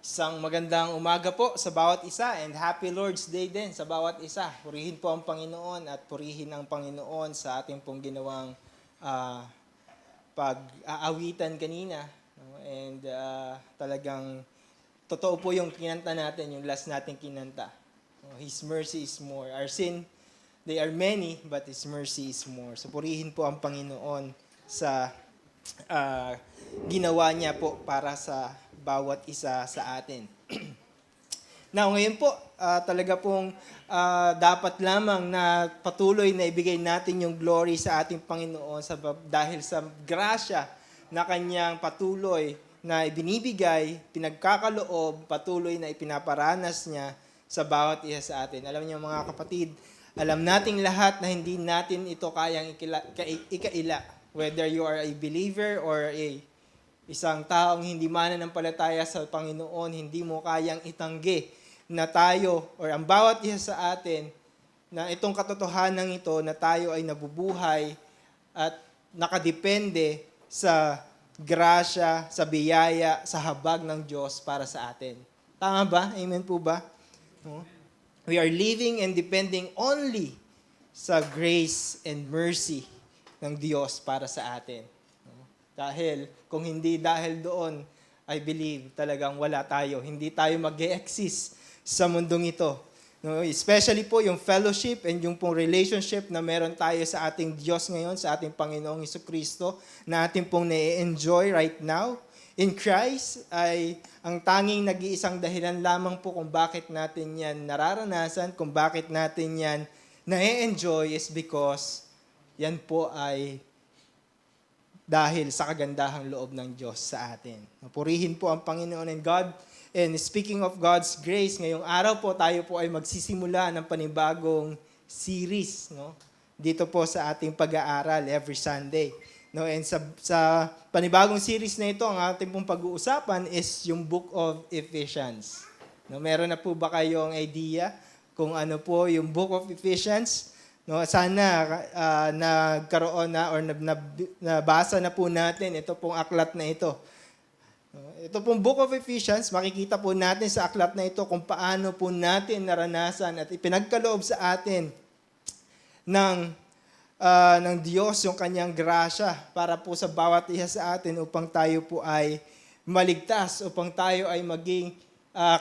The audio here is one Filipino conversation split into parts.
Isang magandang umaga po sa bawat isa and happy Lord's Day din sa bawat isa. Purihin po ang Panginoon at purihin ang Panginoon sa ating pong ginawang ah, pag-aawitan kanina. No? And talagang totoo po yung kinanta natin, yung last nating kinanta. No? His mercy is more. Our sin, they are many, but His mercy is more. So purihin po ang Panginoon sa ah, ginawa niya po para sa bawat isa sa atin. Now, ngayon po, talaga pong dapat lamang na patuloy na ibigay natin yung glory sa ating Panginoon dahil sa grasya na kanyang patuloy na ibinibigay, pinagkakaloob, patuloy na ipinaparanas niya sa bawat isa sa atin. Alam niyo mga kapatid, alam nating lahat na hindi natin ito kayang ikaila. Whether you are a believer or isang taong hindi mananampalataya sa Panginoon, hindi mo kayang itanggi na tayo or ang bawat isa sa atin na itong katotohanan ito na tayo ay nabubuhay at nakadepende sa grasya, sa biyaya, sa habag ng Diyos para sa atin. Tama ba? Amen po ba? No? We are living and depending only sa grace and mercy ng Diyos para sa atin. Dahil, kung hindi dahil doon, I believe talagang wala tayo. Hindi tayo mag-exist sa mundong ito. No? Especially po yung fellowship and yung pong relationship na meron tayo sa ating Diyos ngayon, sa ating Panginoong Hesukristo, na ating pong na-enjoy right now in Christ, ay ang tanging nag-iisang dahilan lamang po kung bakit natin yan nararanasan, kung bakit natin yan na-enjoy is because yan po ay dahil sa kagandahang loob ng Diyos sa atin. Purihin po ang Panginoon and God. And speaking of God's grace, ngayong araw po tayo po ay magsisimula ng panibagong series, no? Dito po sa ating pag-aaral every Sunday. No, and sa panibagong series na ito, ang ating pong pag-uusapan is yung Book of Ephesians. No, meron na po ba kayong idea kung ano po yung Book of Ephesians? No, sana nagkaroon na or nabasa na po natin ito pong aklat na ito. Ito pong Book of Ephesians, makikita po natin sa aklat na ito kung paano po natin naranasan at ipinagkaloob sa atin ng Diyos yung kanyang grasya para po sa bawat isa sa atin upang tayo po ay maligtas, upang tayo ay maging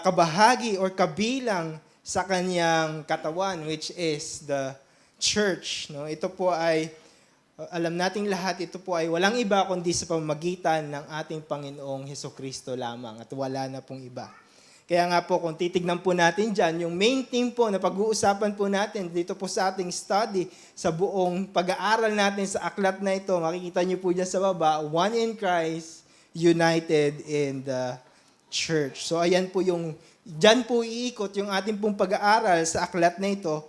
kabahagi or kabilang sa kanyang katawan, which is the church. No? Ito po ay, alam nating lahat, ito po ay walang iba kundi sa pamamagitan ng ating Panginoong Hesukristo lamang at wala na pong iba. Kaya nga po, kung titignan po natin dyan, yung main theme po na pag-uusapan po natin dito po sa ating study, sa buong pag-aaral natin sa aklat na ito, makikita niyo po dyan sa baba, one in Christ, united in the church. So ayan po yung, dyan po iikot yung ating pong pag-aaral sa aklat na ito.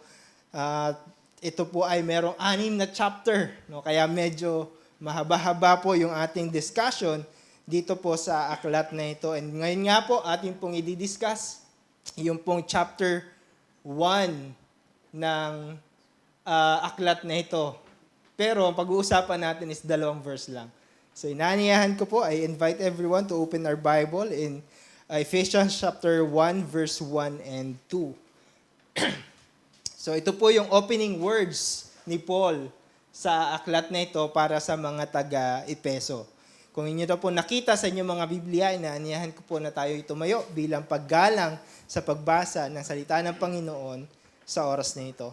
Ito po ay merong 6 na chapter, no? Kaya medyo mahaba-haba po yung ating discussion dito po sa aklat na ito. And ngayon nga po, ating pong i-discuss yung pong chapter 1 ng aklat na ito. Pero ang pag-uusapan natin is 2 verse lang. So inaniyahan ko po, I invite everyone to open our Bible in Ephesians chapter 1 verse 1 and 2. So ito po yung opening words ni Paul sa aklat na ito para sa mga taga-Epeso. Kung inyo na po nakita sa inyong mga Biblia, inaaniyahan ko po na tayo tumayo bilang paggalang sa pagbasa ng salita ng Panginoon sa oras na ito.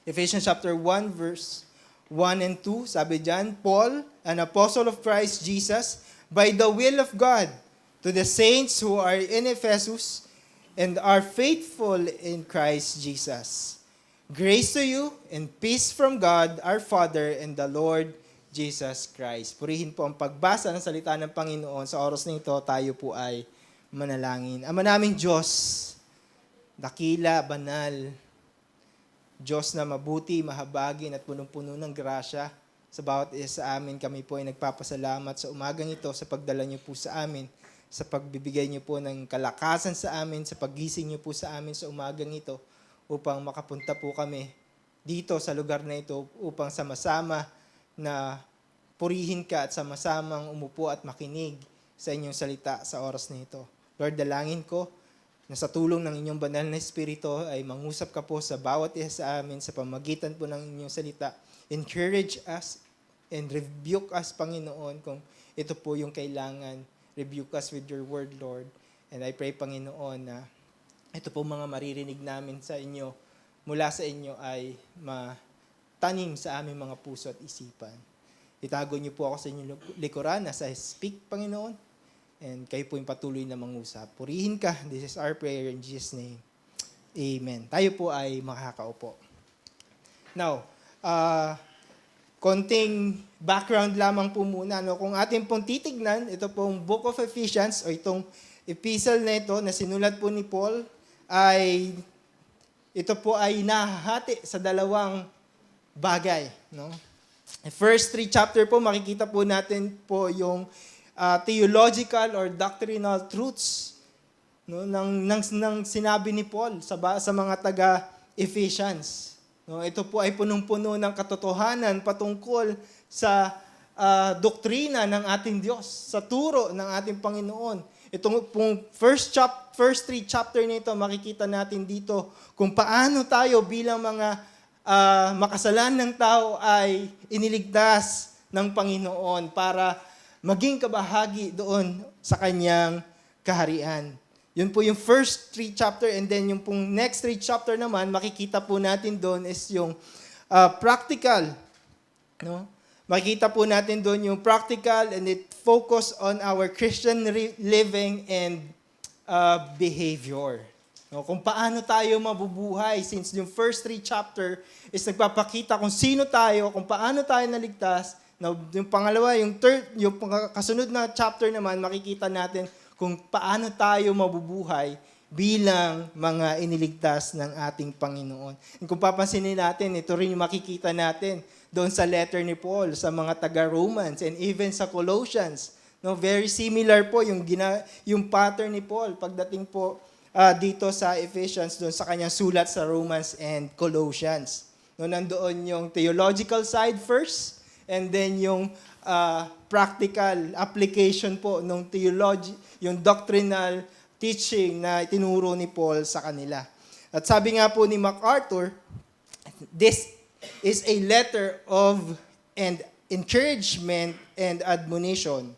Ephesians chapter 1 verse 1 and 2, sabi diyan, Paul, an apostle of Christ Jesus, by the will of God, to the saints who are in Ephesus, and are faithful in Christ Jesus. Grace to you and peace from God, our Father, and the Lord Jesus Christ. Purihin po ang pagbasa ng salita ng Panginoon. Sa oras na ito, tayo po ay manalangin. Ama naming Diyos, dakila, banal, Diyos na mabuti, mahabagin at punong-puno ng grasya, sa bawat isa sa amin, kami po ay nagpapasalamat sa umagang ito sa pagdala niyo po sa amin, sa pagbibigay niyo po ng kalakasan sa amin, sa paggising niyo po sa amin sa umagang ito upang makapunta po kami dito sa lugar na ito upang sama-sama na purihin ka at sama-samang umupo at makinig sa inyong salita sa oras na ito. Lord, dalangin ko na sa tulong ng inyong banal na Espiritu ay mangusap ka po sa bawat isa sa amin sa pamagitan po ng inyong salita. Encourage us and rebuke us, Panginoon, kung ito po yung kailangan. Rebuke us with your word, Lord. And I pray, Panginoon, na ito po mga maririnig namin sa inyo, mula sa inyo ay matanim sa aming mga puso at isipan. Itago niyo po ako sa inyong likuran na sa speak, Panginoon. And kayo po yung patuloy na mangusap. Purihin ka. This is our prayer in Jesus' name. Amen. Tayo po ay makakaupo. Now, konting background lamang po muna. No? Kung ating pong titignan, ito pong Book of Ephesians o itong epistle na ito na sinulat po ni Paul ay ito po ay nahahati sa dalawang bagay. No? First 3 chapter po, makikita po natin po yung theological or doctrinal truths no, ng sinabi ni Paul sa mga taga-Ephesians. No, ito po ay punong-puno ng katotohanan patungkol sa doktrina ng ating Diyos, sa turo ng ating Panginoon. Itong pong first 3 chapter nito, makikita natin dito kung paano tayo bilang mga makasalanang tao ay iniligtas ng Panginoon para maging kabahagi doon sa kanyang kaharian. Yun po yung first 3 chapter, and then yung pong next 3 chapter naman, makikita po natin doon is yung practical. No? Makikita po natin doon yung practical, and it focus on our Christian living and behavior. No? Kung paano tayo mabubuhay, since yung first 3 chapter is nagpapakita kung sino tayo, kung paano tayo naligtas. Now, yung pangalawa, yung kasunod na chapter naman, makikita natin kung paano tayo mabubuhay bilang mga iniligtas ng ating Panginoon. And kung papansinin natin, ito rin yung makikita natin doon sa letter ni Paul sa mga taga-Romans and even sa Colossians. No, very similar po yung pattern ni Paul pagdating po dito sa Ephesians, doon sa kanyang sulat sa Romans and Colossians. No, nandoon yung theological side first, and then yung practical application po ng theology, yung doctrinal teaching na itinuro ni Paul sa kanila. At sabi nga po ni MacArthur, this is a letter of encouragement and admonition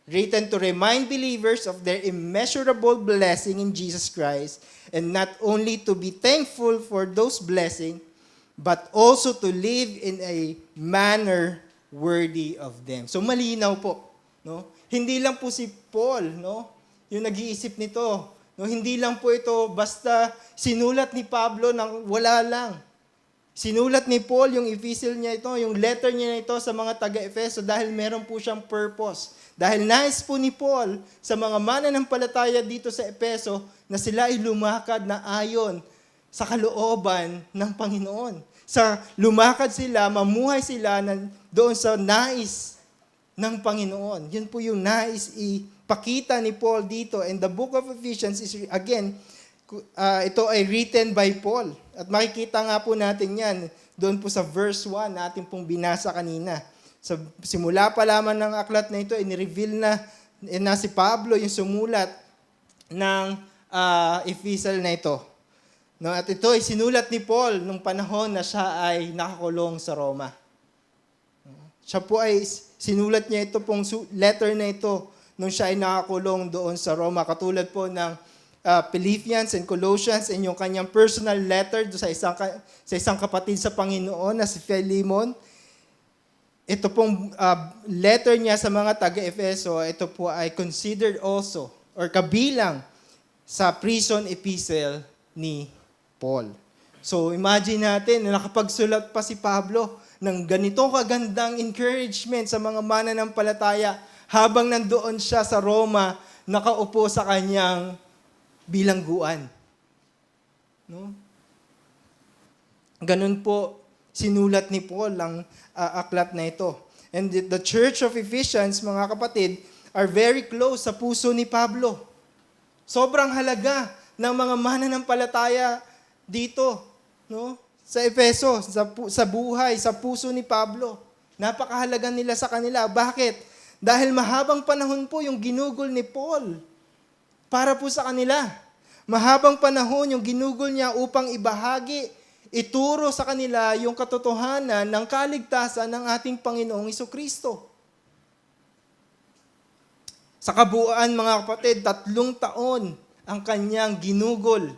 written to remind believers of their immeasurable blessing in Jesus Christ, and not only to be thankful for those blessings, but also to live in a manner worthy of them. So malinaw po, no? Hindi lang po si Paul, no, yung nag-iisip nito. No, hindi lang po ito basta sinulat ni Pablo nang wala lang. Sinulat ni Paul yung epistle niya ito, yung letter niya ito sa mga taga-Efeso dahil meron po siyang purpose. Dahil nais po ni Paul sa mga mananampalataya dito sa Efeso na sila ay lumakad na ayon sa kalooban ng Panginoon. Sa lumakad sila, mamuhay sila doon sa nais ng Panginoon. Yun po yung nais ipakita ni Paul dito. And the book of Ephesians is, again, ito ay written by Paul. At makikita nga po natin yan doon po sa verse 1 na ating pong binasa kanina. Sa simula pa lamang ng aklat na ito, inireveal na si Pablo yung sumulat ng epistle na ito. No, at ito ay sinulat ni Paul nung panahon na siya ay nakakulong sa Roma. Siya po ay sinulat niya ito pong letter na ito nung siya ay nakakulong doon sa Roma. Katulad po ng Philippians and Colossians and yung kanyang personal letter sa isang kapatid sa Panginoon na si Philemon. Ito pong letter niya sa mga taga-Efeso, ito po ay considered also or kabilang sa prison epistle ni Paul. So imagine natin na nakapagsulat pa si Pablo ng ganitong kagandang encouragement sa mga mananampalataya habang nandoon siya sa Roma, nakaupo sa kanyang bilangguan. No? Ganun po sinulat ni Paul ang aklat na ito. And the Church of Ephesians, mga kapatid, are very close sa puso ni Pablo. Sobrang halaga ng mga mananampalataya dito, no? Sa Efeso, sa buhay, sa puso ni Pablo. Napakahalaga nila sa kanila. Bakit? Dahil mahabang panahon po yung ginugol ni Paul para po sa kanila. Mahabang panahon yung ginugol niya upang ibahagi, ituro sa kanila yung katotohanan ng kaligtasan ng ating Panginoong Jesucristo. Sa kabuuan, mga kapatid, 3 taon ang kanyang ginugol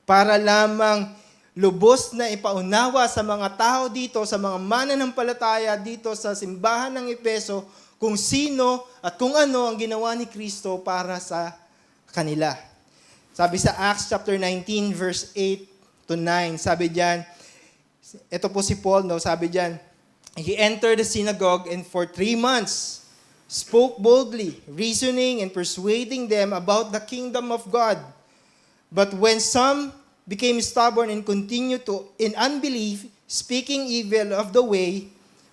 para lamang lubos na ipaunawa sa mga tao dito, sa mga mananampalataya dito sa simbahan ng Efeso, kung sino at kung ano ang ginawa ni Kristo para sa kanila. Sabi sa Acts chapter 19 verse 8 to 9, sabi diyan, ito po si Paul, no, sabi diyan, he entered the synagogue and for 3 months spoke boldly, reasoning and persuading them about the kingdom of God. But when some became stubborn and continued in unbelief, speaking evil of the way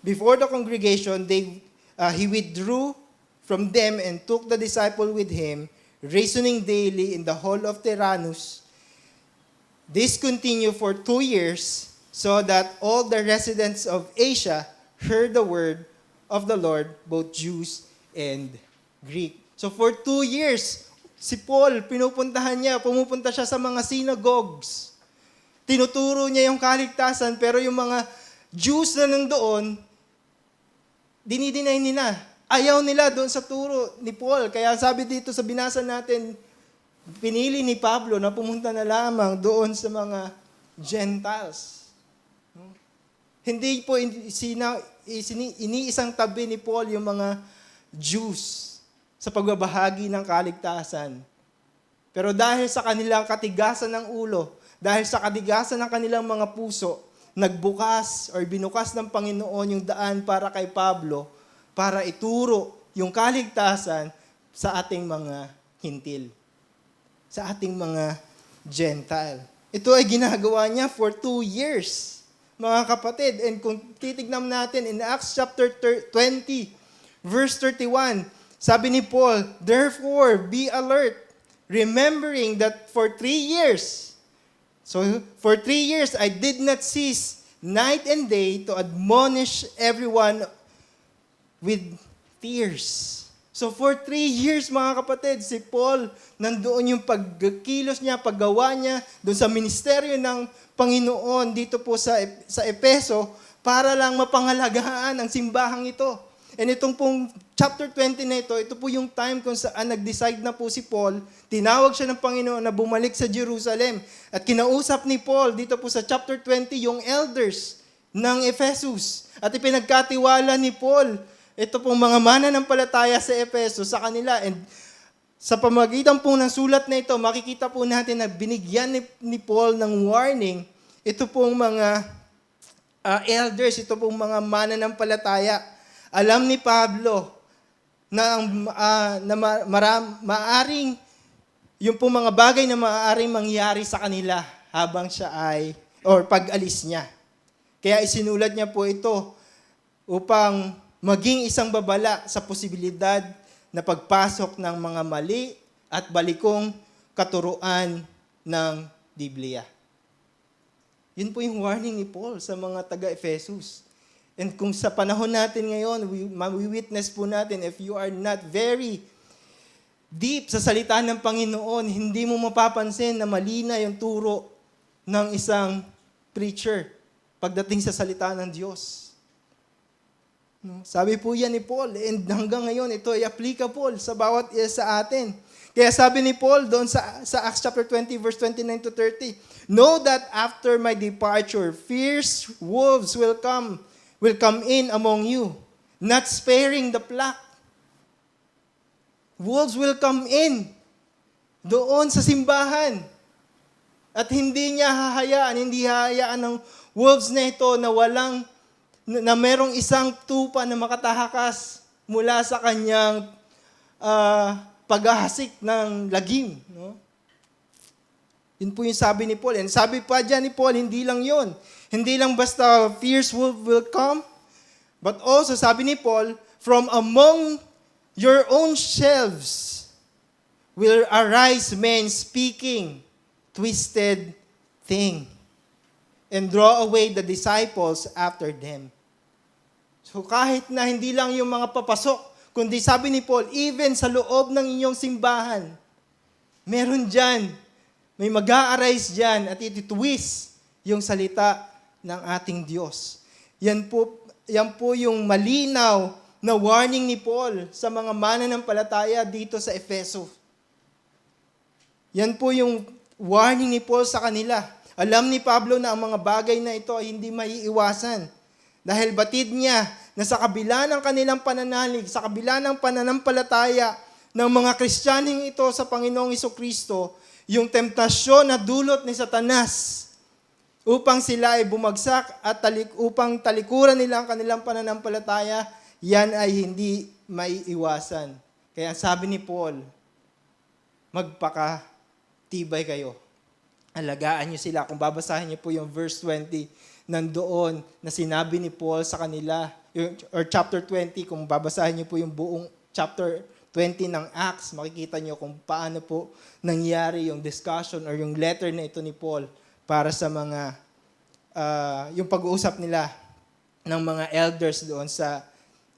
before the congregation, he withdrew from them and took the disciple with him, reasoning daily in the hall of Tyrannus. This continued for 2 years, so that all the residents of Asia heard the word of the Lord, both Jews and Greek. So for 2 years, si Paul, pumupunta siya sa mga synagogues. Tinuturo niya yung kaligtasan, pero yung mga Jews na nandoon, dinidinay nila. Ayaw nila doon sa turo ni Paul. Kaya sabi dito sa binasa natin, pinili ni Pablo na pumunta na lamang doon sa mga Gentiles. Hindi po iniisang tabi ni Paul yung mga Jews sa pagbabahagi ng kaligtasan. Pero dahil sa kanilang katigasan ng ulo, dahil sa katigasan ng kanilang mga puso, binukas ng Panginoon yung daan para kay Pablo, para ituro yung kaligtasan sa ating mga hintil, sa ating mga Gentile. Ito ay ginagawa niya for 2 years, mga kapatid. And kung titignan natin in Acts chapter 20, verse 31, sabi ni Paul, therefore be alert, remembering that for 3 years, for 3 years I did not cease night and day to admonish everyone with tears. So for 3 years, mga kapatid, si Paul, nandoon yung pagkilos niya, paggawa niya, doon sa ministeryo ng Panginoon dito po sa Efeso, para lang mapangalagaan ang simbahang ito. And itong pong chapter 20 na ito po yung time kung saan nag-decide na po si Paul, tinawag siya ng Panginoon na bumalik sa Jerusalem. At kinausap ni Paul dito po sa chapter 20 yung elders ng Ephesus. At ipinagkatiwala ni Paul ito pong mga mananampalataya sa Efeso sa kanila. And sa pamagitan po ng sulat na ito, makikita po natin na binigyan ni Paul ng warning. Ito pong mga elders, ito pong mga mananampalataya. Alam ni Pablo na maaring yung pong mga bagay na maaaring mangyari sa kanila habang siya pag-alis niya. Kaya isinulat niya po ito upang maging isang babala sa posibilidad na pagpasok ng mga mali at balikong katuruan ng Biblia. Yun po yung warning ni Paul sa mga taga-Ephesus. And kung sa panahon natin ngayon, ma-witness po natin, if you are not very deep sa salita ng Panginoon, hindi mo mapapansin na mali na yung turo ng isang preacher pagdating sa salita ng Diyos. Sabi po yan ni Paul, and hanggang ngayon ito ay applicable sa bawat isa sa atin. Kaya sabi ni Paul doon sa Acts chapter 20 verse 29 to 30, know that after my departure, fierce wolves will come in among you, not sparing the flock. Wolves will come in doon sa simbahan. At hindi hahayaan ng wolves na ito na merong isang tupa na makatahakas mula sa kanyang paghahasik ng lagim. No? Yun po yung sabi ni Paul. And sabi pa dyan ni Paul, hindi lang yun. Hindi lang basta fierce wolf will come, but also, sabi ni Paul, from among your own selves will arise men speaking twisted thing and draw away the disciples after them. So kahit na hindi lang yung mga papasok, kundi sabi ni Paul, even sa loob ng inyong simbahan, meron dyan, may mag-a-arise dyan at ititwist yung salita ng ating Diyos. Yan po yung malinaw na warning ni Paul sa mga mananampalataya dito sa Efeso. Yan po yung warning ni Paul sa kanila. Alam ni Pablo na ang mga bagay na ito ay hindi maiiwasan. Dahil batid niya na sa kabila ng kanilang pananalig, sa kabila ng pananampalataya ng mga Kristiyanong ito sa Panginoong Jesucristo, yung temptasyon na dulot ni Satanas upang sila ay bumagsak at upang talikuran nila ang kanilang pananampalataya, yan ay hindi maiiwasan. Kaya sabi ni Paul, magpakatibay kayo. Alagaan niyo sila. Kung babasahin niyo po yung verse 20, nandoon na sinabi ni Paul sa kanila, or chapter 20, kung babasahin niyo po yung buong chapter 20 ng Acts, makikita niyo kung paano po nangyari yung discussion or yung letter na ito ni Paul para sa mga, yung pag-uusap nila ng mga elders doon sa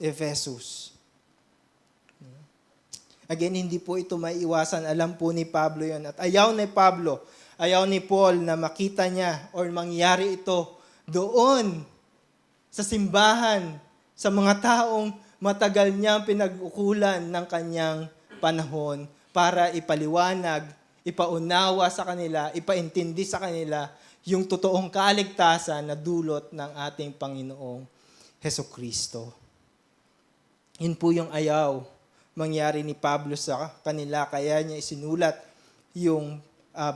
Ephesus. Again, hindi po ito maiiwasan. Alam po ni Pablo yon. At ayaw ni Paul na makita niya or mangyari ito doon sa simbahan, sa mga taong matagal niyang pinag-ukulan ng kanyang panahon para ipaliwanag, ipaunawa sa kanila, ipaintindi sa kanila yung totoong kaligtasan na dulot ng ating Panginoong Hesukristo. Yun po yung ayaw mangyari ni Pablo sa kanila, kaya niya isinulat yung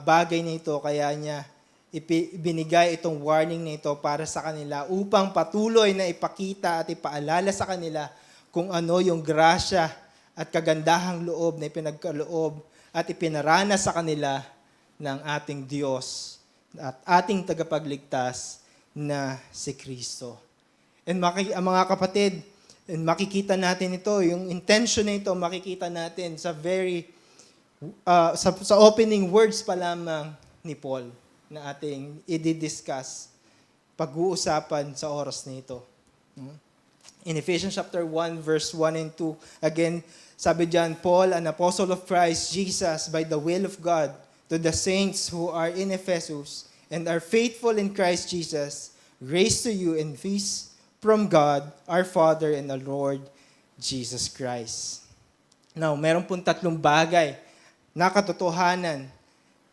bagay na ito, kaya niya ibinigay itong warning na ito para sa kanila upang patuloy na ipakita at ipaalala sa kanila kung ano yung grasya at kagandahang loob na ipinagkaloob at ipinarana sa kanila ng ating Diyos at ating tagapagligtas na si Kristo. And mga kapatid, and makikita natin ito, yung intention na ito, makikita natin sa sa opening words pa lamang ni Paul na ating i-discuss, pag-uusapan sa oras na ito. In Ephesians chapter 1, verse 1 and 2, again, sabi diyan, Paul, an apostle of Christ Jesus, by the will of God, to the saints who are in Ephesus and are faithful in Christ Jesus, grace to you and peace from God, our Father, and the Lord Jesus Christ. Now, meron pong tatlong bagay na katotohanan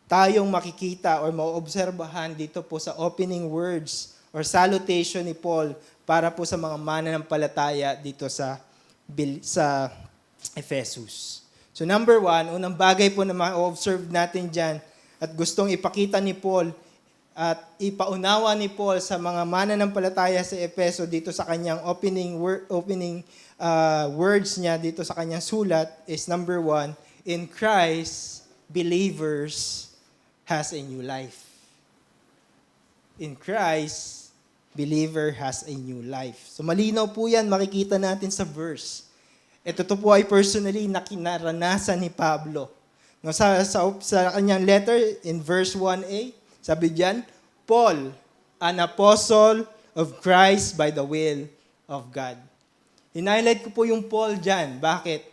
tayong makikita or maobserbahan dito po sa opening words or salutation ni Paul para po sa mga mananampalataya dito sa Ephesus. So number 1, unang bagay po na ma-observe natin dyan at gustong ipakita ni Paul at ipaunawa ni Paul sa mga mananampalataya sa Efeso dito sa kanyang opening words niya dito sa kanyang sulat is number 1, in Christ, believers has a new life. In Christ, believer has a new life. So malinaw po yan, makikita natin sa verse. Ito po ay personally na kinaranasan ni Pablo. No, sa kanyang letter, in verse 1a, sabi diyan, Paul, an apostle of Christ by the will of God. Hinighlight ko po yung Paul diyan. Bakit?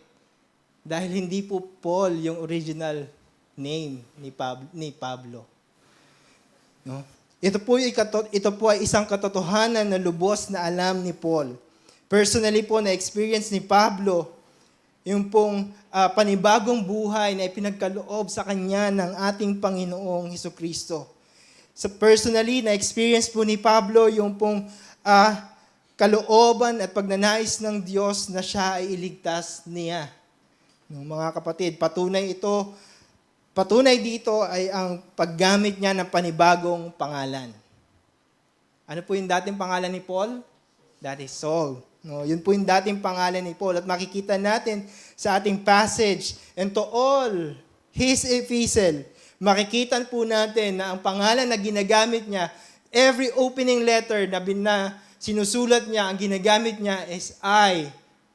Dahil hindi po Paul yung original name ni Pablo. No? Ito po ay isang katotohanan na lubos na alam ni Paul. Personally po, na-experience ni Pablo yung pong panibagong buhay na ipinagkaloob sa kanya ng ating Panginoong Hesukristo. So personally, na-experience po ni Pablo yung pong kalooban at pagnanais ng Diyos na siya ay iligtas niya. Mga kapatid, patunay dito ay ang paggamit niya ng panibagong pangalan. Ano po yung dating pangalan ni Paul? That is Saul. No, yun po yung dating pangalan ni Paul. At makikita natin sa ating passage, and to all his epistle, makikita po natin na ang pangalan na ginagamit niya, every opening letter na sinusulat niya, ang ginagamit niya is I,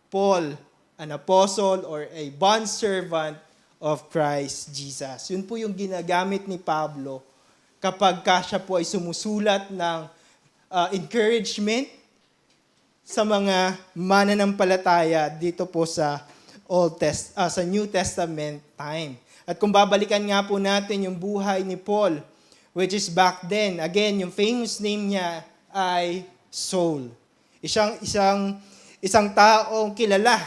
Paul, an apostle or a bondservant of Christ Jesus. Yun po yung ginagamit ni Pablo kapag siya po ay sumusulat ng encouragement sa mga mananampalataya dito po sa sa New Testament time. At kung babalikan nga po natin yung buhay ni Paul, which is back then, again, yung famous name niya ay Saul. Isang taong kilala,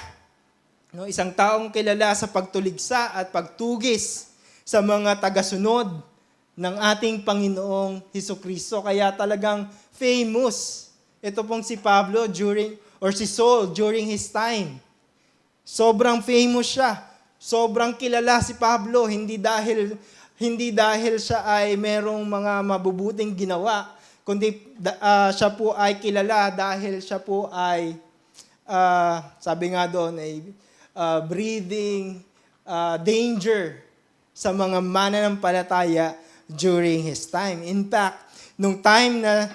no? Isang taong kilala sa pagtuligsa at pagtugis sa mga tagasunod ng ating Panginoong Hesukristo. Kaya talagang famous ito pong si Pablo si Saul during his time. Sobrang famous siya. Sobrang kilala si Pablo, hindi dahil siya ay merong mga mabubuting ginawa, kundi siya po ay kilala dahil siya po ay sabi nga doon ay breathing danger sa mga mananampalataya during his time. In fact, nung time na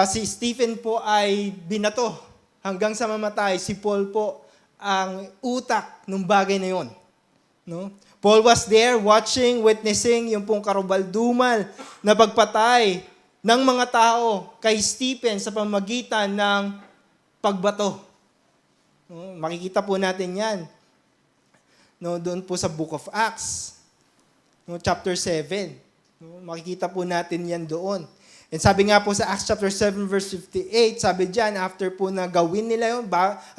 si Stephen po ay binato hanggang sa mamatay, si Paul po ang utak ng bagay na yon. No? Paul was there watching, witnessing yung pong karubaldumal na pagpatay ng mga tao kay Stephen sa pamamagitan ng pagbato. No? Makikita po natin yan. No, doon po sa Book of Acts, no, chapter 7. No, makikita po natin yan doon. And sabi nga po sa Acts chapter 7 verse 58, sabi diyan, after po na gawin nila yun,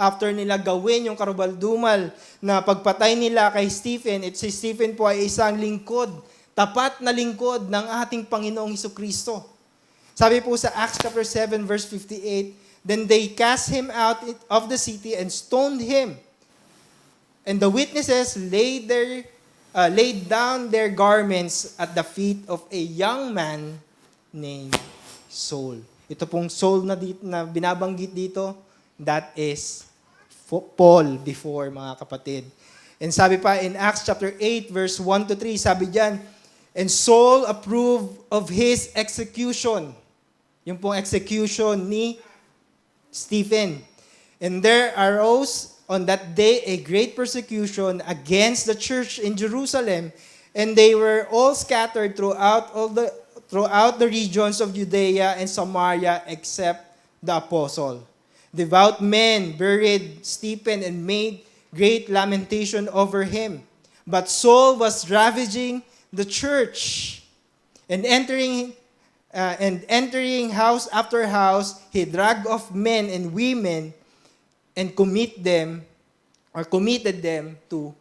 after nila gawin yung karubaldumal na pagpatay nila kay Stephen, si Stephen po ay isang lingkod, tapat na lingkod ng ating Panginoong Hesukristo. Sabi po sa Acts chapter 7 verse 58, then they cast him out of the city and stoned him. And the witnesses laid down their garments at the feet of a young man named Saul. Ito pong Saul na binabanggit dito, that is Paul before, mga kapatid. And sabi pa in Acts chapter 8 verse 1 to 3, sabi diyan, and Saul approved of his execution. Yung pong execution ni Stephen. And there arose on that day a great persecution against the church in Jerusalem, and they were all scattered throughout the regions of Judea and Samaria except the apostle. Devout men buried Stephen and made great lamentation over him. But Saul was ravaging the church, and entering house after house, he dragged off men and women and committed them to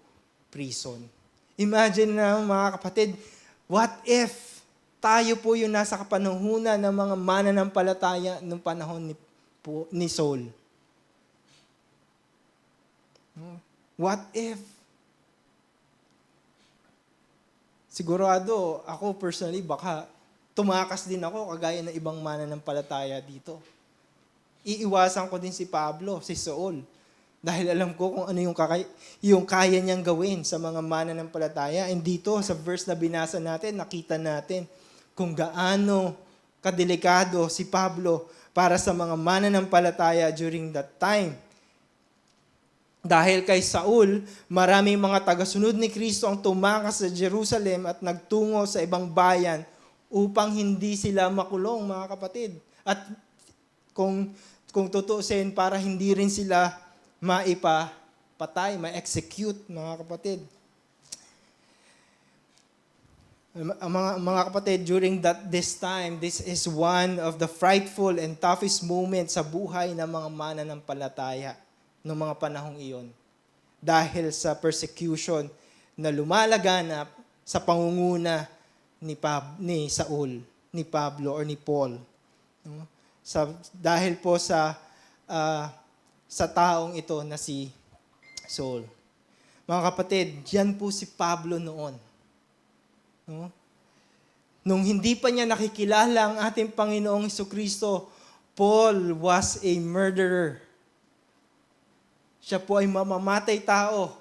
prison. Imagine na, mga kapatid, what if tayo po yung nasa kapanahunan ng mga mananampalataya ng panahon ni Saul? What if? Sigurado, ako personally, baka tumakas din ako kagaya ng ibang mananampalataya dito. Iiwasan ko din si Pablo, si Saul. Dahil alam ko kung ano yung kaya niyang gawin sa mga mananampalataya. And dito, sa verse na binasa natin, nakita natin kung gaano kadelikado si Pablo para sa mga mananampalataya during that time. Dahil kay Saul, maraming mga tagasunod ni Kristo ang tumakas sa Jerusalem at nagtungo sa ibang bayan upang hindi sila makulong, mga kapatid. At kung tutuusin, para hindi rin sila maipapatay, ma-execute, mga kapatid. Mga kapatid, during this time, this is one of the frightful and toughest moments sa buhay ng mga mananampalataya noong mga panahong iyon. Dahil sa persecution na lumalaganap sa pangunguna ni Saul, ni Pablo, or ni Paul. Dahil po sa taong ito na si Saul. Mga kapatid, yan po si Pablo noon. No? Nung hindi pa niya nakikilala ang ating Panginoong Hesukristo, Paul was a murderer. Siya po ay mamamatay tao.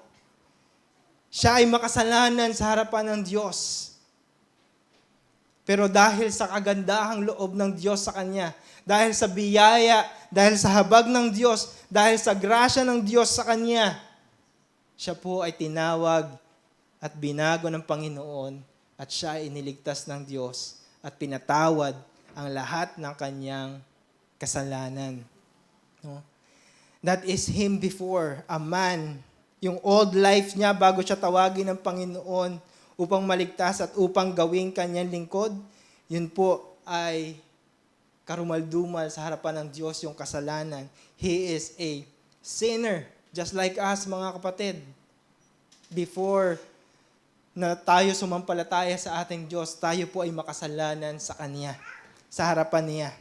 Siya ay makasalanan sa harapan ng Diyos. Pero dahil sa kagandahang loob ng Diyos sa kanya, dahil sa biyaya, dahil sa habag ng Diyos, dahil sa grasya ng Diyos sa kanya, siya po ay tinawag at binago ng Panginoon at siya ay iniligtas ng Diyos at pinatawad ang lahat ng kanyang kasalanan. No? That is him before, a man. Yung old life niya bago siya tawagin ng Panginoon upang maligtas at upang gawing kanyang lingkod, yun po ay karumaldumal sa harapan ng Diyos yung kasalanan. He is a sinner, just like us mga kapatid. Before na tayo sumampalataya sa ating Diyos, tayo po ay makasalanan sa Kanya, sa harapan niya.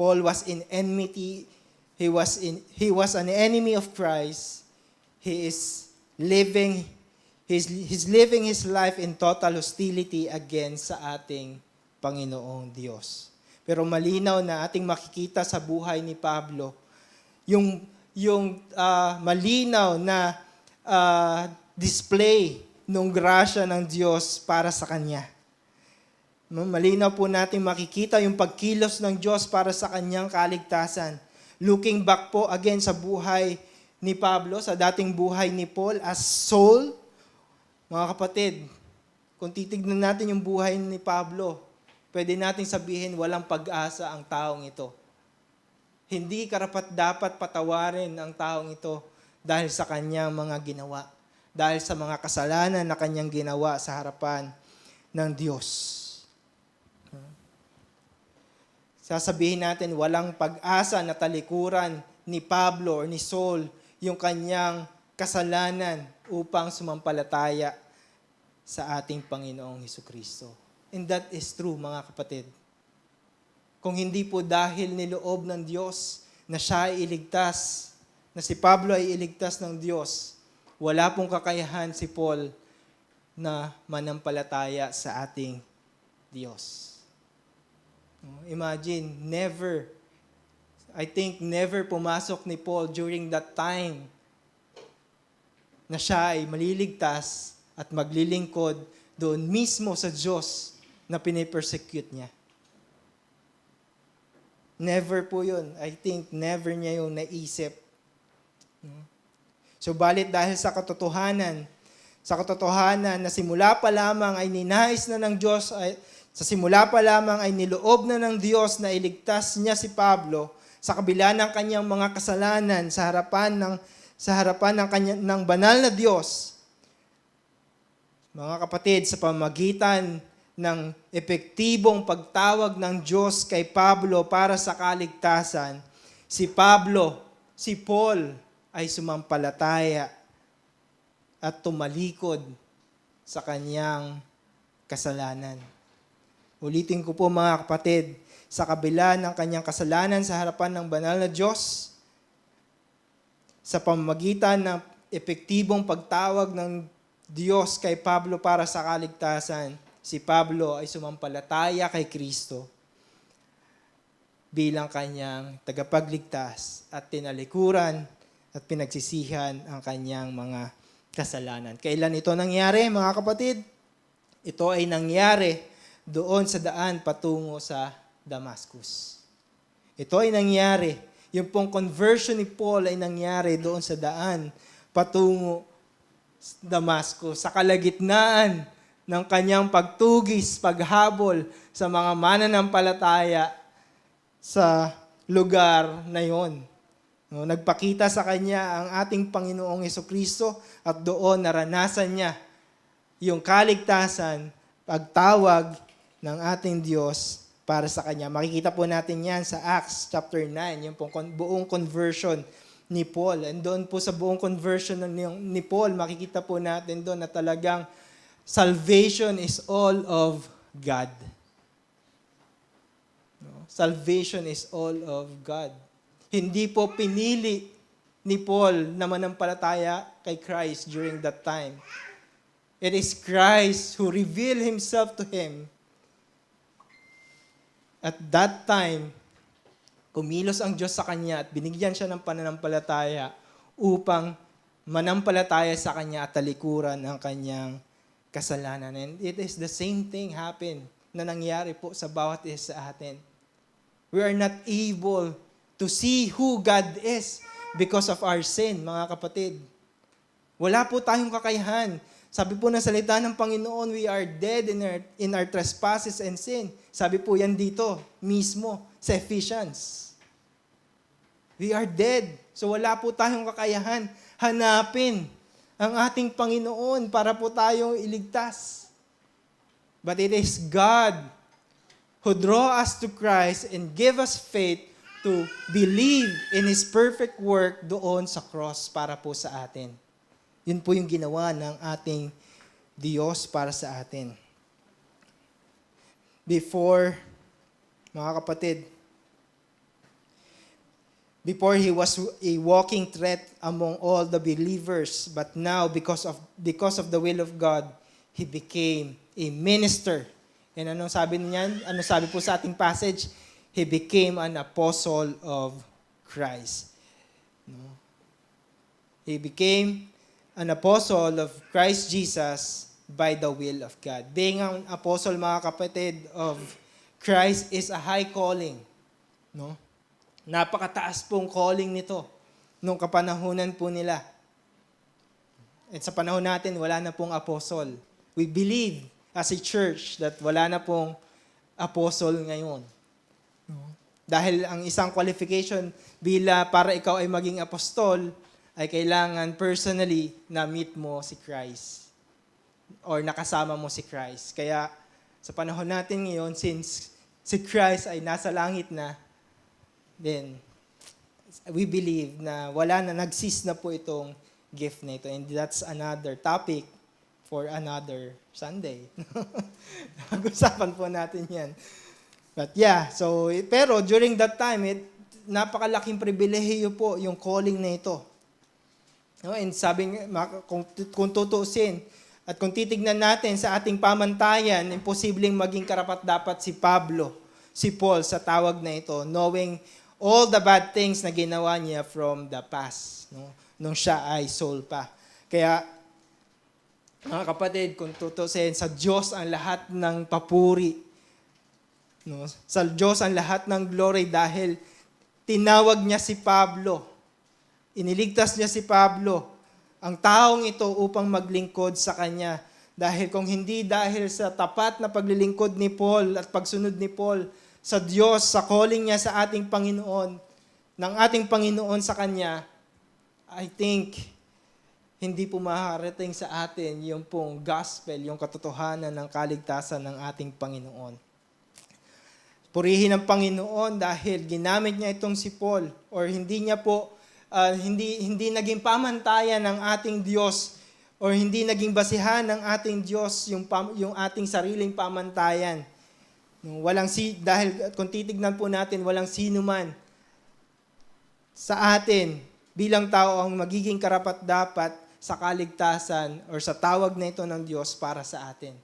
Paul was in enmity. He was an enemy of Christ. He's living his life in total hostility against sa ating Panginoong Diyos. Pero malinaw na ating makikita sa buhay ni Pablo yung malinaw na display ng grasya ng Diyos para sa kanya. Malinaw po natin makikita yung pagkilos ng Diyos para sa kanyang kaligtasan. Looking back po again sa buhay ni Pablo, sa dating buhay ni Paul as Saul, mga kapatid, kung titignan natin yung buhay ni Pablo, pwede natin sabihin walang pag-asa ang taong ito. Hindi karapat-dapat patawarin ang taong ito dahil sa kanyang mga ginawa, dahil sa mga kasalanan na kanyang ginawa sa harapan ng Diyos. Sasabihin natin walang pag-asa na talikuran ni Pablo or ni Saul yung kanyang kasalanan upang sumampalataya sa ating Panginoong Hesukristo. And that is true, mga kapatid. Kung hindi po dahil niloob ng Diyos na siya ay iligtas, na si Pablo ay iligtas ng Diyos, wala pong kakayahan si Paul na manampalataya sa ating Diyos. Imagine, never pumasok ni Paul during that time na siya ay maliligtas at maglilingkod doon mismo sa Diyos na pinipersecute niya. Never po yun. I think never niya yung naisip. So, balit dahil sa katotohanan na simula pa lamang ay ninais na ng Diyos, sa simula pa lamang ay niloob na ng Diyos na iligtas niya si Pablo sa kabila ng kanyang mga kasalanan sa harapan ng banal na Diyos. Mga kapatid, sa pamamagitan ng epektibong pagtawag ng Diyos kay Pablo para sa kaligtasan, si Paul ay sumampalataya at tumalikod sa kanyang kasalanan. Ulitin ko po mga kapatid, sa kabila ng kanyang kasalanan sa harapan ng banal na Diyos, sa pamamagitan ng epektibong pagtawag ng Diyos kay Pablo para sa kaligtasan, si Pablo ay sumampalataya kay Kristo bilang kanyang tagapagligtas at tinalikuran at pinagsisihan ang kanyang mga kasalanan. Kailan ito nangyari, mga kapatid? Ito ay nangyari doon sa daan patungo sa Damascus. Ito ay nangyari. Yung pong conversion ni Paul ay nangyari doon sa daan patungo sa Damascus, sa kalagitnaan ng kanyang pagtugis, paghabol sa mga mananampalataya sa lugar na yon. Nagpakita sa kanya ang ating Panginoong Hesukristo at doon naranasan niya yung kaligtasan, pagtawag ng ating Diyos para sa kanya. Makikita po natin yan sa Acts chapter 9, yung buong conversion ni Paul. And doon po sa buong conversion ni Paul, makikita po natin doon na talagang salvation is all of God. Salvation is all of God. Hindi po pinili ni Paul na manampalataya kay Christ during that time. It is Christ who revealed Himself to him. At that time, kumilos ang Diyos sa kanya at binigyan siya ng pananampalataya upang manampalataya sa kanya at talikuran ang kanyang kasalanan. And it is the same thing na nangyari po sa bawat isa sa atin. We are not able to see who God is because of our sin, mga kapatid. Wala po tayong kakayahan Sabi po ng salita ng Panginoon, we are dead in our trespasses and sin. Sabi po yan dito, mismo, sa Ephesians. We are dead. So wala po tayong kakayahan hanapin ang ating Panginoon para po tayong iligtas. But it is God who draw us to Christ and give us faith to believe in His perfect work doon sa cross para po sa atin. Yun po yung ginawa ng ating Diyos para sa atin. Before, mga kapatid, before He was a walking threat among all the believers, but now because of the will of God, He became a minister. And anong sabi niyan? Ano sabi po sa ating passage? He became an apostle of Christ. No? He became an apostle of Christ Jesus by the will of God. Being an apostle, mga kapatid, of Christ is a high calling. No? Napakataas pong calling nito nung kapanahunan po nila. At sa panahon natin, wala na pong apostle. We believe as a church that wala na pong apostle ngayon. Dahil ang isang qualification para ikaw ay maging apostol, ay kailangan personally na meet mo si Christ or nakasama mo si Christ. Kaya sa panahon natin ngayon, since si Christ ay nasa langit na, then we believe na wala na, nag-cease na po itong gift na ito. And that's another topic for another Sunday. Pag-usapan po natin yan. But yeah, pero during that time, napakalaking pribilehiyo po yung calling na ito. No? And sabi nga, kung tutuusin, at kung titignan natin sa ating pamantayan, imposibleng maging karapat-dapat si Paul sa tawag na ito, knowing all the bad things na ginawa niya from the past, no? Nung siya ay Saul pa. Kaya, mga kapatid, kung tutuusin, sa Diyos ang lahat ng papuri. No? Sa Diyos ang lahat ng glory dahil tinawag niya si Pablo. Iniligtas niya si Pablo, ang taong ito upang maglingkod sa kanya. Dahil kung hindi dahil sa tapat na paglilingkod ni Paul at pagsunod ni Paul sa Diyos, sa calling niya sa ating Panginoon, ng ating Panginoon sa kanya, I think hindi po maharating sa atin yung pong gospel, yung katotohanan ng kaligtasan ng ating Panginoon. Purihin ang Panginoon dahil ginamit niya itong si Paul or hindi niya po hindi naging pamantayan ng ating Diyos or hindi naging basihan ng ating Diyos yung ating sariling pamantayan. Dahil kung titignan po natin, walang sino man sa atin bilang tao ang magiging karapat-dapat sa kaligtasan or sa tawag na ito ng Diyos para sa atin.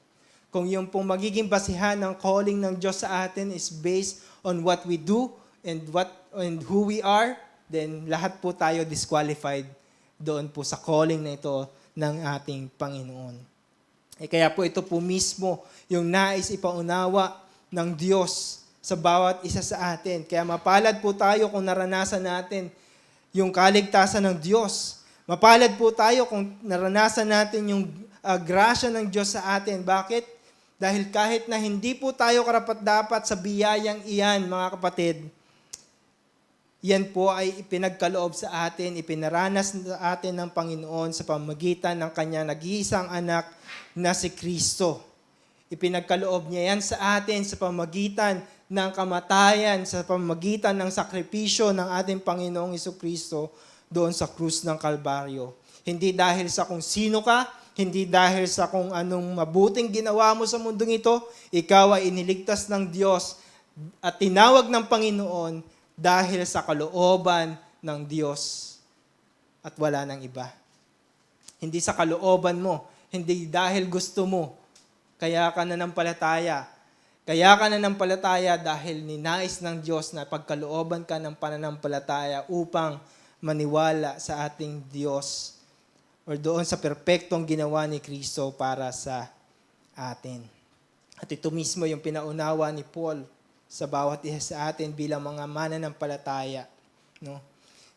Kung yung pong magiging basihan ng calling ng Diyos sa atin is based on what we do and who we are, then lahat po tayo disqualified doon po sa calling na ito ng ating Panginoon. Kaya po ito po mismo yung nais ipaunawa ng Diyos sa bawat isa sa atin. Kaya mapalad po tayo kung naranasan natin yung kaligtasan ng Diyos. Mapalad po tayo kung naranasan natin yung grasya ng Diyos sa atin. Bakit? Dahil kahit na hindi po tayo karapat-dapat sa biyayang iyan, mga kapatid, yan po ay ipinagkaloob sa atin, ipinaranas sa atin ng Panginoon sa pamamagitan ng Kanyang nag-iisang anak na si Kristo. Ipinagkaloob niya yan sa atin sa pamamagitan ng kamatayan, sa pamamagitan ng sakripisyo ng ating Panginoong Jesucristo doon sa krus ng Kalbaryo. Hindi dahil sa kung sino ka, hindi dahil sa kung anong mabuting ginawa mo sa mundong ito, ikaw ay iniligtas ng Diyos at tinawag ng Panginoon dahil sa kalooban ng Diyos at wala nang iba. Hindi sa kalooban mo, hindi dahil gusto mo, kaya ka nananampalataya. Kaya ka nananampalataya dahil ninais ng Diyos na pagkalooban ka ng pananampalataya upang maniwala sa ating Diyos or doon sa perpektong ginawa ni Kristo para sa atin. At ito mismo yung pinaunawa ni Paul sa bawat isa sa atin bilang mga mananampalataya. No?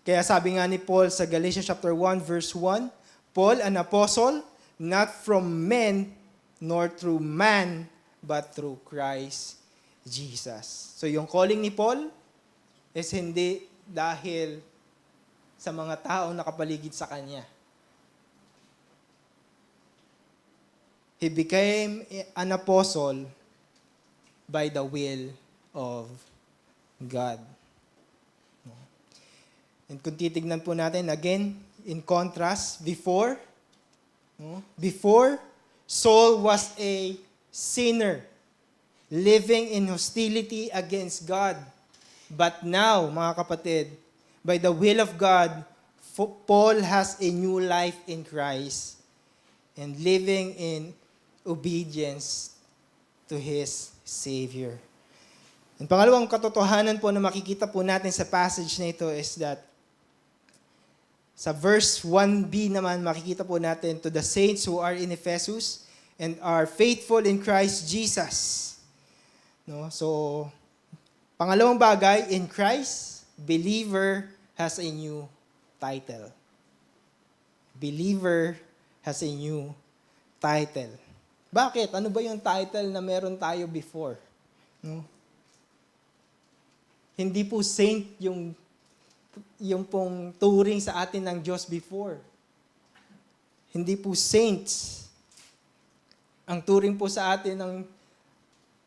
Kaya sabi nga ni Paul sa Galatians chapter 1 verse 1, Paul, an apostle not from men, nor through man, but through Christ Jesus. So yung calling ni Paul is hindi dahil sa mga taong nakapaligid sa kanya. He became an apostle by the will of God. And kung titignan po natin, again, in contrast, before Saul was a sinner, living in hostility against God. But now, mga kapatid, by the will of God, Paul has a new life in Christ and living in obedience to his Savior. And pangalawang katotohanan po na makikita po natin sa passage na ito is that sa verse 1b naman makikita po natin, to the saints who are in Ephesus and are faithful in Christ Jesus. No? So, pangalawang bagay, in Christ, believer has a new title. Believer has a new title. Bakit? Ano ba yung title na meron tayo before? No? Hindi po saint yung pong turing sa atin ng Diyos before. Hindi po saints. Ang turing po sa atin ng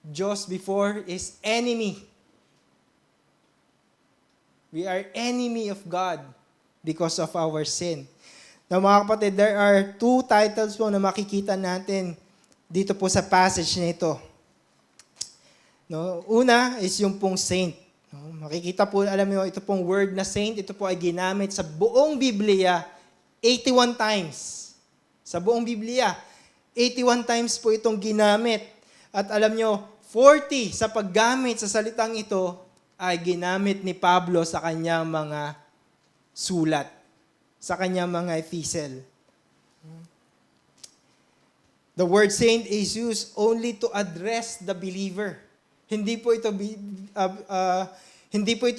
Diyos before is enemy. We are enemy of God because of our sin. Now mga kapatid, there are two titles po na makikita natin dito po sa passage na ito. No, una is yung pong saint. No, makikita po, alam niyo, ito pong word na saint, ito po ay ginamit sa buong Biblia 81 times. Sa buong Biblia, 81 times po itong ginamit. At alam niyo, 40 sa paggamit sa salitang ito ay ginamit ni Pablo sa kanyang mga sulat, sa kanyang mga epistle. The word saint is used only to address the believer. Hindi po ito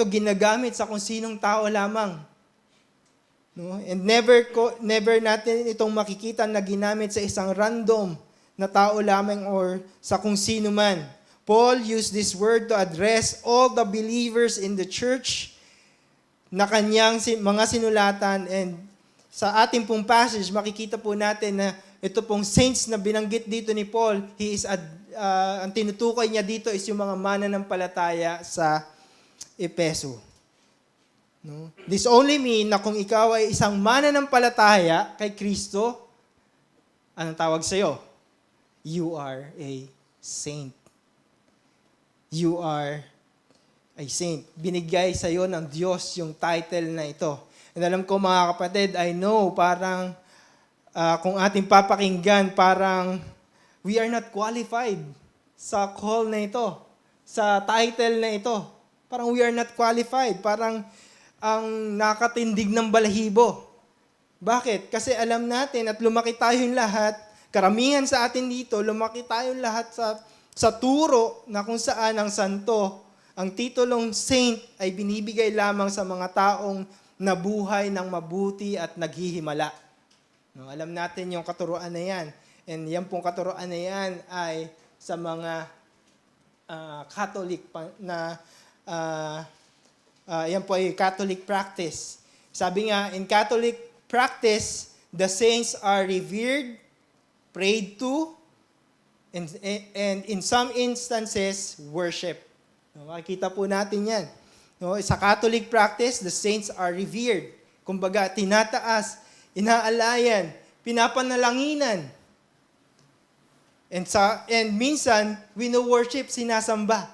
ginagamit sa kung sinong tao lamang. No? And never natin itong makikita na ginamit sa isang random na tao lamang or sa kung sino man. Paul used this word to address all the believers in the church na kanyang mga sinulatan, and sa ating pong passage makikita po natin na ito pong saints na binanggit dito ni Paul, ang tinutukoy niya dito is yung mga mananampalataya sa Efeso. No? This only mean na kung ikaw ay isang mananampalataya kay Kristo, anong tawag sa'yo? You are a saint. You are a saint. Binigay sa'yo ng Diyos yung title na ito. And alam ko mga kapatid, I know parang kung ating papakinggan, parang we are not qualified sa call na ito, sa title na ito. Parang we are not qualified. Parang ang nakatindig ng balahibo. Bakit? Kasi alam natin at lumaki tayong lahat, karamihan sa atin dito, lumaki tayong lahat sa turo na kung saan ang santo, ang titulong saint ay binibigay lamang sa mga taong nabuhay ng mabuti at naghihimala. No, alam natin yung katuruan na yan. And yan pong katuruan na yan ay sa mga Catholic yan po ay Catholic practice. Sabi nga, in Catholic practice, the saints are revered, prayed to, and in some instances, worship. No, makikita po natin yan. No, sa Catholic practice, the saints are revered. Kumbaga, tinataas, inaalayan, pinapanalanginan. And minsan, wino-worship, sinasamba.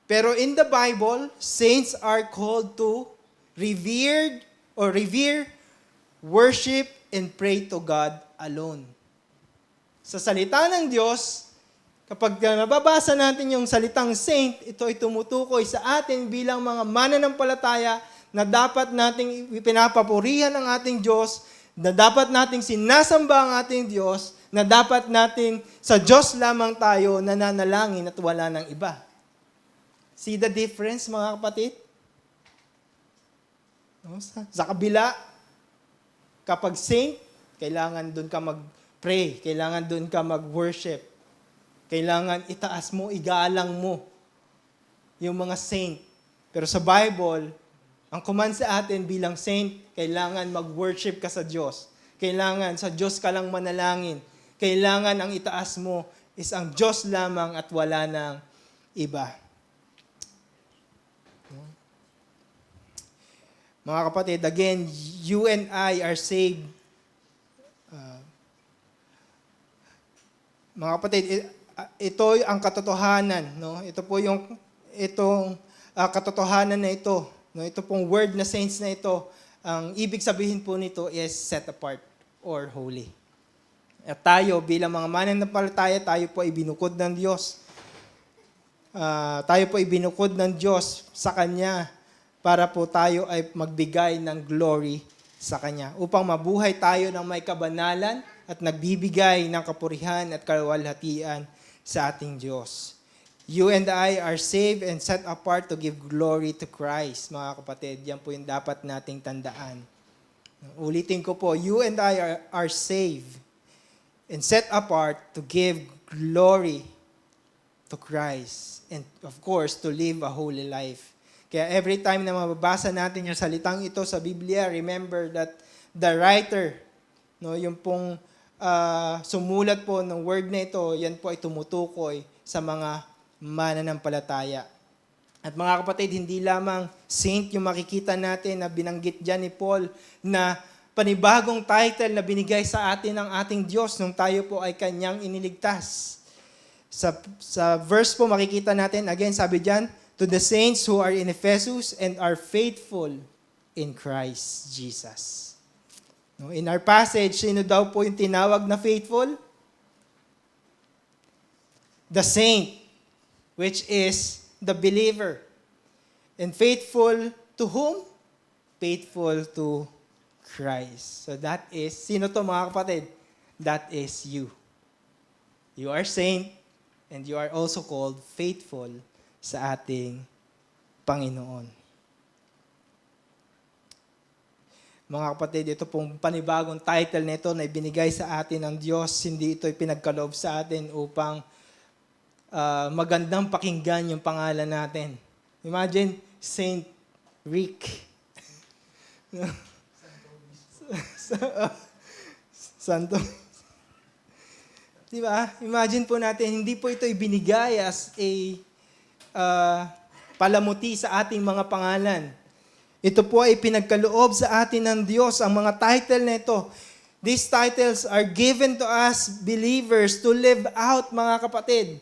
Pero in the Bible, saints are called to revere, worship, and pray to God alone. Sa salita ng Diyos, kapag nababasa natin yung salitang saint, ito ay tumutukoy sa atin bilang mga mananampalataya na dapat nating pinapapurihan ang ating Diyos, na dapat nating sinasamba ang ating Diyos, na dapat nating sa Diyos lamang tayo nananalangin at wala ng iba. See the difference, mga kapatid? No? Sa kabila, kapag saint, Kailangan doon ka mag-pray. Kailangan doon ka mag-worship. Kailangan itaas mo, igalang mo yung mga saint. Pero sa Bible, ang command sa atin bilang saint, kailangan mag-worship ka sa Diyos. Kailangan sa Diyos ka lang manalangin. Kailangan ang itaas mo is ang Diyos lamang at wala nang iba. Mga kapatid, again, you and I are saved. Mga kapatid, ito ang katotohanan, no? Ito po yung katotohanan na ito, no? Ito pong word na saints na ito, ang ibig sabihin po nito is set apart or holy. At tayo bilang mga mananampalataya, tayo po ay binukod ng Diyos. Tayo po ay binukod ng Diyos sa Kanya para po tayo ay magbigay ng glory sa Kanya. Upang mabuhay tayo ng may kabanalan at nagbibigay ng kapurihan at kaluwalhatian sa ating Diyos. You and I are saved and set apart to give glory to Christ, mga kapatid. Yan po yung dapat nating tandaan. Ulitin ko po, you and I are saved and set apart to give glory to Christ. And of course, to live a holy life. Kaya every time na mababasa natin yung salitang ito sa Biblia, remember that the writer, no, yung pong sumulat po ng word na ito, yan po ay tumutukoy sa mga mananampalataya. At mga kapatid, hindi lamang saint yung makikita natin na binanggit dyan ni Paul na panibagong title na binigay sa atin ng ating Diyos nung tayo po ay Kanyang iniligtas. Sa verse po makikita natin, again sabi dyan, to the saints who are in Ephesus and are faithful in Christ Jesus. No, in our passage, sino daw po yung tinawag na faithful? The saint, which is the believer. And faithful to whom? Faithful to Christ. So that is, sino to mga kapatid? That is you. You are saint, and you are also called faithful sa ating Panginoon. Mga kapatid, ito pong panibagong title nito na ibinigay sa atin ng Diyos. Hindi ito ipinagkaloob sa atin upang magandang pakinggan yung pangalan natin. Imagine, Saint Rick. Santo. Diba? Imagine po natin, hindi po ito ibinigay as a palamuti sa ating mga pangalan. Ito po ay pinagkaloob sa atin ng Diyos, ang mga title na ito. These titles are given to us believers to live out, mga kapatid.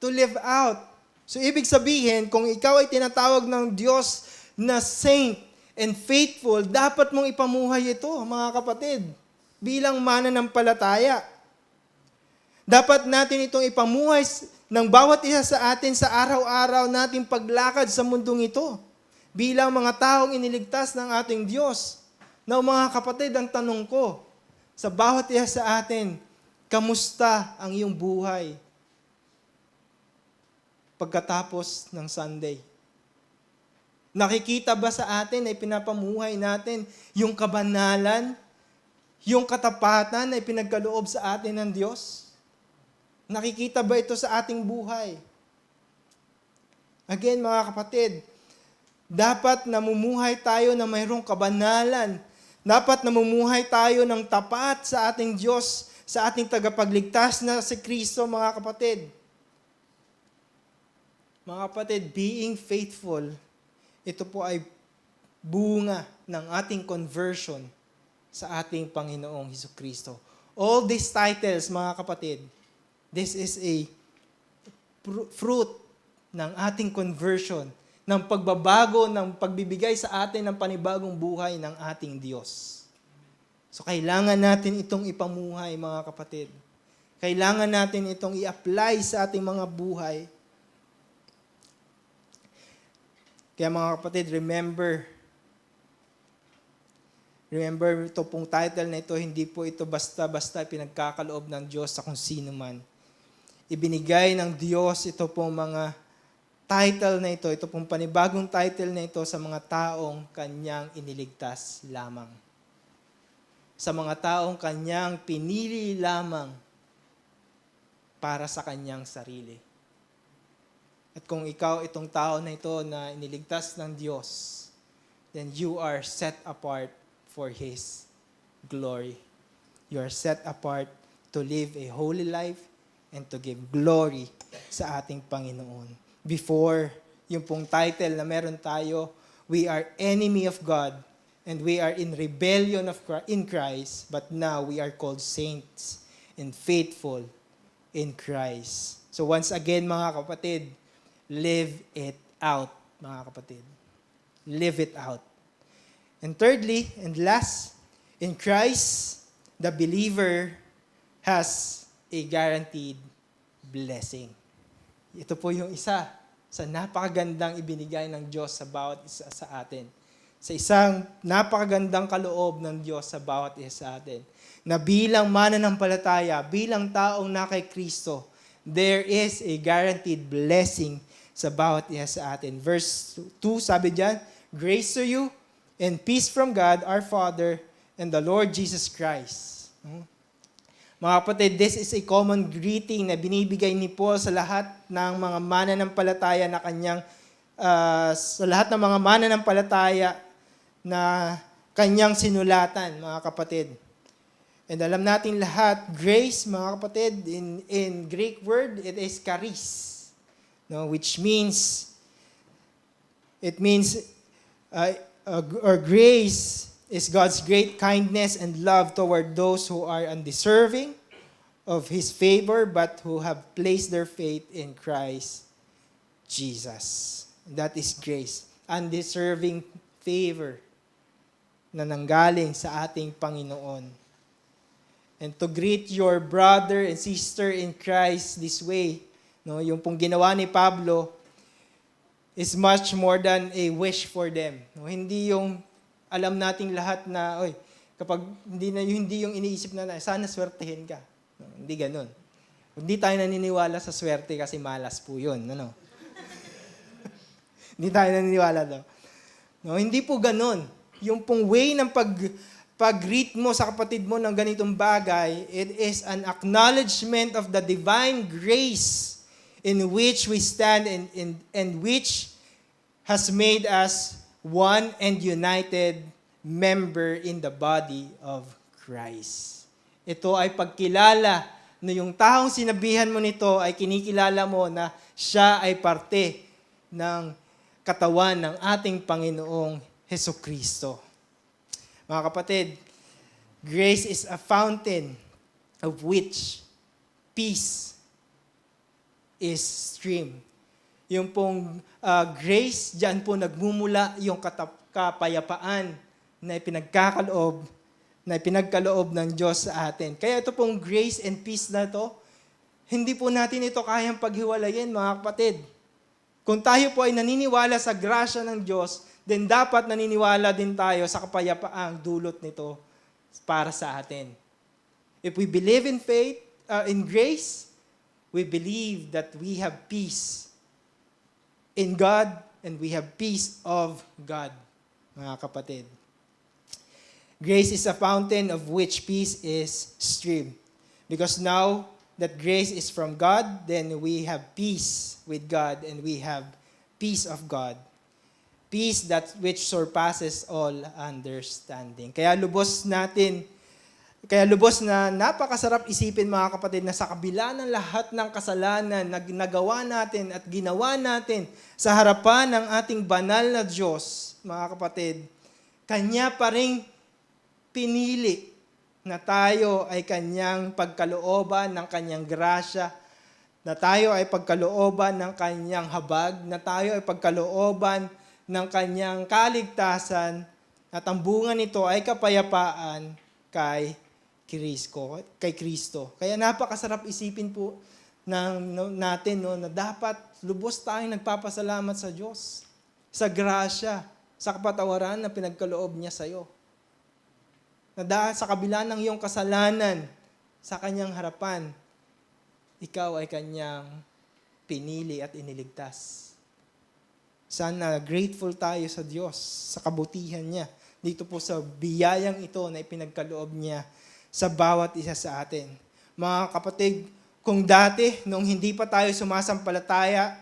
To live out. So, ibig sabihin, kung ikaw ay tinatawag ng Diyos na saint and faithful, dapat mong ipamuhay ito, mga kapatid, bilang mananampalataya. Dapat natin itong ipamuhay ng bawat isa sa atin sa araw-araw nating paglakad sa mundong ito, bilang mga taong iniligtas ng ating Diyos. Now, mga kapatid, ang tanong ko, sa bawat isa sa atin, kamusta ang iyong buhay pagkatapos ng Sunday? Nakikita ba sa atin ay pinapamuhay natin yung kabanalan, yung katapatan na ipinagkaloob sa atin ng Diyos? Nakikita ba ito sa ating buhay? Again, mga kapatid, dapat namumuhay tayo na mayroong kabanalan. Dapat namumuhay tayo ng tapat sa ating Diyos, sa ating tagapagligtas na si Kristo, mga kapatid. Mga kapatid, being faithful, ito po ay bunga ng ating conversion sa ating Panginoong Hesukristo. All these titles, mga kapatid, this is a fruit ng ating conversion, ng pagbabago, ng pagbibigay sa atin ng panibagong buhay ng ating Diyos. So, kailangan natin itong ipamuhay, mga kapatid. Kailangan natin itong i-apply sa ating mga buhay. Kaya mga kapatid, remember ito pong title na ito, hindi po ito basta-basta pinagkakaloob ng Diyos sa kung sino man. Ibinigay ng Diyos ito pong mga title na ito pong panibagong title na ito sa mga taong Kanyang iniligtas lamang. sa mga taong kanyang pinili lamang para sa kanyang sarili. At kung ikaw itong tao na ito na iniligtas ng Diyos, then you are set apart for His glory. You are set apart to live a holy life and to give glory sa ating Panginoon. Before, yung pong title na meron tayo, we are enemy of God and we are in rebellion in Christ, but now we are called saints and faithful in Christ. So once again, mga kapatid, live it out, mga kapatid. Live it out. And thirdly, and last, in Christ, the believer has a guaranteed blessing. Ito po yung isa sa napakagandang ibinigay ng Diyos sa bawat isa sa atin. Sa isang napakagandang kaloob ng Diyos sa bawat isa sa atin. Na bilang mananampalataya, bilang taong na kay Kristo, there is a guaranteed blessing sa bawat isa sa atin. Verse 2, sabi diyan, grace to you and peace from God, our Father, and the Lord Jesus Christ. Mga kapatid, this is a common greeting na binibigay ni Paul sa lahat ng mga mananampalataya na kanyang, sa lahat ng mga mananampalataya na kanyang sinulatan, mga kapatid. And alam natin lahat, grace, mga kapatid, in Greek word, it is charis. No, which means, or grace is God's great kindness and love toward those who are undeserving of His favor but who have placed their faith in Christ Jesus. That is grace. Undeserving favor na nanggaling sa ating Panginoon. And to greet your brother and sister in Christ this way, no, yung pong ginawa ni Pablo is much more than a wish for them. No, hindi yung alam nating lahat na, kapag hindi yung iniisip na sana swertehin ka. No, hindi ganun. Hindi tayo naniniwala sa swerte kasi malas po yun. Ano? Hindi tayo naniniwala daw. No, hindi po ganun. Yung pong way ng pag-greet mo sa kapatid mo ng ganitong bagay, it is an acknowledgement of the divine grace in which we stand and which has made us one and united member in the body of Christ. Ito ay pagkilala na yung taong sinabihan mo nito ay kinikilala mo na siya ay parte ng katawan ng ating Panginoong Hesukristo. Mga kapatid, grace is a fountain of which peace is stream. Yung pong grace, diyan po nagmumula yung kapayapaan na pinagkaloob ng Diyos sa atin. Kaya ito pong grace and peace na to, hindi po natin ito kayang paghiwalayin, mga kapatid. Kung tayo po ay naniniwala sa grasya ng Diyos, then dapat naniniwala din tayo sa kapayapaang dulot nito para sa atin. If we believe in faith, in grace, we believe that we have peace in God and we have peace of God, mga kapatid. Grace is a fountain of which peace is stream. Because now that grace is from God, then we have peace with God and we have peace of God. Peace that which surpasses all understanding. Kaya lubos na napakasarap isipin, mga kapatid, na sa kabila ng lahat ng kasalanan na nagawa natin at ginawa natin sa harapan ng ating banal na Diyos, mga kapatid, Kanya pa ring pinili na tayo ay Kanyang pagkalooban ng Kanyang grasya, na tayo ay pagkalooban ng Kanyang habag, na tayo ay pagkalooban ng Kanyang kaligtasan, at ang bunga nito ay kapayapaan kay Kristo. Kaya napakasarap isipin po natin na dapat lubos tayong nagpapasalamat sa Diyos, sa grasya, sa kapatawaran na pinagkaloob niya sa iyo. Na dahil sa kabila ng iyong kasalanan sa Kanyang harapan, ikaw ay Kanyang pinili at iniligtas. Sana grateful tayo sa Diyos, sa kabutihan niya. dito po sa biyayang ito na ipinagkaloob niya sa bawat isa sa atin. Mga kapatid, kung dati, nung hindi pa tayo sumasampalataya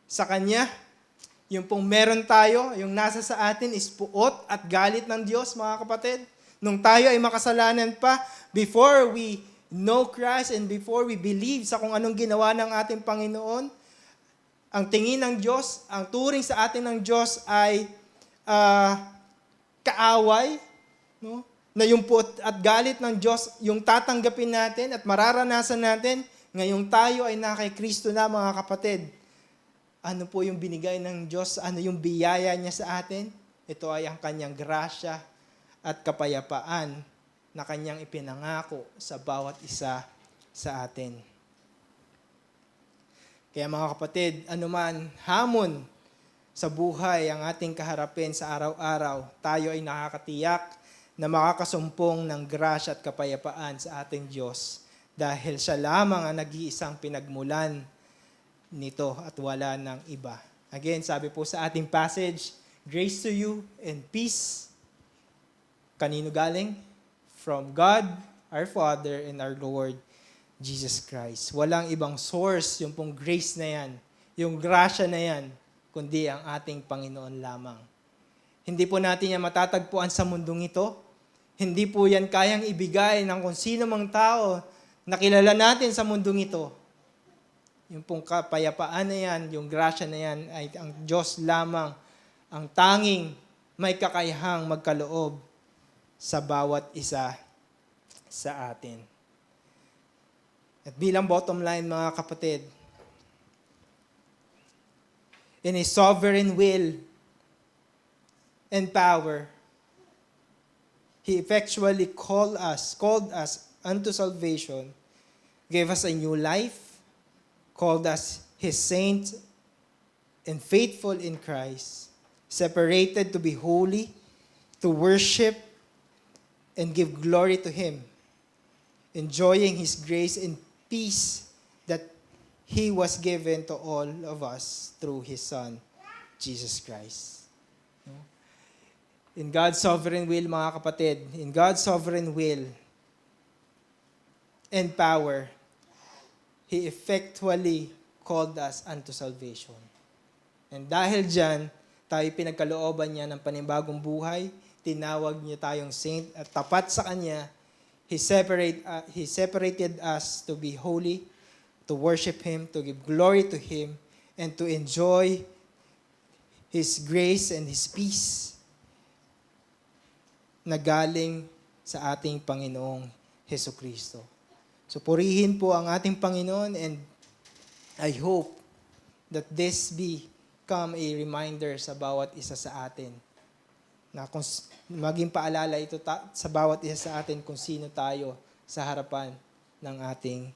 sa Kanya, yung pong meron tayo, yung nasa sa atin is puot at galit ng Diyos, mga kapatid. Nung tayo ay makasalanan pa, before we know Christ and before we believe sa kung anong ginawa ng ating Panginoon, ang tingin ng Diyos, ang turing sa atin ng Diyos ay kaaway, no? Na yung puot at galit ng Diyos, yung tatanggapin natin at mararanasan natin, ngayong tayo ay na kay Kristo na, mga kapatid. Ano po yung binigay ng Diyos? Ano yung biyaya niya sa atin? Ito ay ang kanyang grasya at kapayapaan na kanyang ipinangako sa bawat isa sa atin. Kaya mga kapatid, anuman hamon sa buhay ang ating kaharapin sa araw-araw, tayo ay nakakatiyak na makakasumpong ng grasya at kapayapaan sa ating Diyos dahil siya lamang ang nag-iisang pinagmulan nito at wala ng iba. Again, sabi po sa ating passage, grace to you and peace. Kanino galing? From God, our Father, and our Lord Jesus Christ. Walang ibang source yung pong grace na yan, yung grasya na yan, kundi ang ating Panginoon lamang. Hindi po natin yan matatagpuan sa mundong ito. Hindi po yan kayang ibigay ng kung sino mang tao na kilala natin sa mundong ito. Yung pong kapayapaan na yan, yung grasya na yan, ay ang Diyos lamang, ang tanging may kakayahang magkaloob sa bawat isa sa atin. At bilang bottom line, mga kapatid, in His sovereign will and power, He effectually called us unto salvation, gave us a new life, called us His saints and faithful in Christ, separated to be holy, to worship and give glory to Him, enjoying His grace and peace that He was given to all of us through His Son, Jesus Christ. In God's sovereign will, mga kapatid, in God's sovereign will and power, He effectually called us unto salvation. And dahil dyan, tayo pinagkalooban niya ng panibagong buhay, tinawag niya tayong saint at tapat sa Kanya. He separated us to be holy, to worship Him, to give glory to Him, and to enjoy His grace and His peace na galing sa ating Panginoong Hesukristo. So purihin po ang ating Panginoon, and I hope that this become a reminder sa bawat isa sa atin na kung maging paalala ito sa bawat isa sa atin kung sino tayo sa harapan ng ating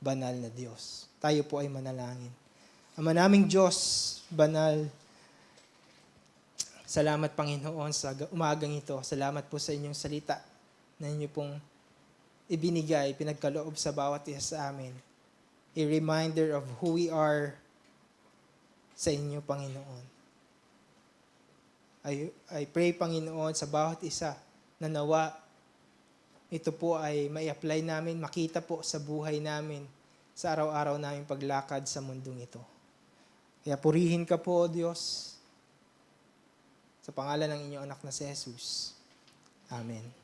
banal na Diyos. Tayo po ay manalangin. Ama naming Diyos, banal, salamat Panginoon sa umagang ito. Salamat po sa inyong salita na inyo pong ibinigay, pinagkaloob sa bawat isa sa amin. A reminder of who we are sa inyo, Panginoon. I pray, Panginoon, sa bawat isa na nawa, ito po ay mai-apply namin, makita po sa buhay namin, sa araw-araw namin paglakad sa mundong ito. Kaya purihin ka po, Diyos, sa pangalan ng inyong anak na si Jesus. Amen.